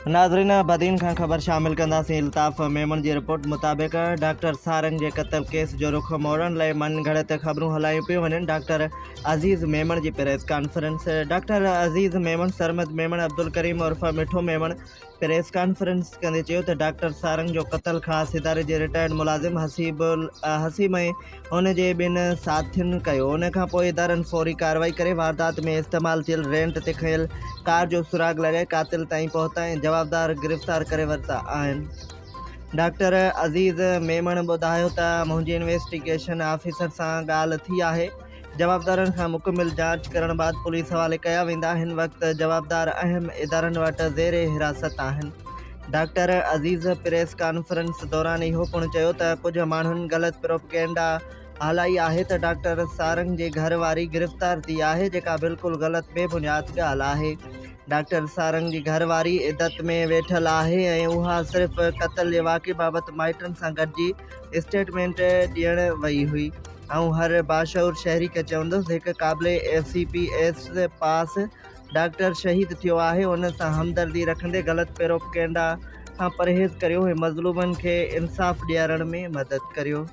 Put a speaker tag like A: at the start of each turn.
A: नाज़रीन बदीन खां ख़बर शामिल कंदासीं। अल्ताफ़ मेमन जी रिपोर्ट मुताबिक़ डॉक्टर सारंग जे क़त्ल केस जो रुख मोड़ण लाइ मन घड़त ख़बरूं हलायूं पियूं वञनि। डॉक्टर अज़ीज़ मेमन जी प्रेस कॉन्फ्रेंस। डॉक्टर अज़ीज़ मेमन सरमद मेमन अब्दुल करीम उर्फ मिठो मेमन प्रेस कॉन्फ्रेंस कंदे चयो त डॉक्टर सारंग जो क़त्ल ख़ासि इदारे जे रिटायर्ड मुलाज़िम हसीम ऐं हुन जे ॿिनि साथियुनि कयो। उन खां पोइ इदारनि फौरी कार्रवाई करे वारदात में इस्तेमालु थियल रेंट ते खयल कार जो सुराग लॻाए कातिल ताईं पहुता ऐं जवाबदार गिरफ़्तार करे वरिता आहिनि। डॉक्टर अज़ीज़ मेमन ॿुधायो त मुंहिंजी इन्वेस्टिगेशन ऑफिसर सां ॻाल्हि थी आहे। जवाबदारनि खां मुकमिल जांच करण बाद पुलिस हवाले कया वेंदा। हिन वक़्तु जवाबदार अहम इदारनि वटि ज़ेरे हिरासत आहिनि। डॉक्टर अज़ीज़ प्रेस कॉन्फ्रेंस दौरान इहो पिणु चयो त कुझु माण्हुनि ग़लति प्रोपेगेंडा हलाई आहे त डॉक्टर सारंग जे घर वारी गिरफ़्तार थी आहे, जेका बिल्कुलु ग़लति बेबुनियाद ॻाल्हि आहे। डॉक्टर सारंग जी घरवारी इद्दत में वेठल आहे ऐं उहा सिर्फ़ क़त्ल जे वाक़े बाबति माइटनि सां गॾिजी स्टेटमेंट ॾियण वई हुई। ऐं हर बाशऊर शहरी खे चवंदुसि हिकु क़ाबिले CPS पास डॉक्टर शहीद थियो आहे। उन सां हमदर्दी रखंदे ग़लति प्रोपेगेंडा खां परहेज़ करियो ऐं मज़लूमनि खे इंसाफ़ ॾियारण में मदद करियो।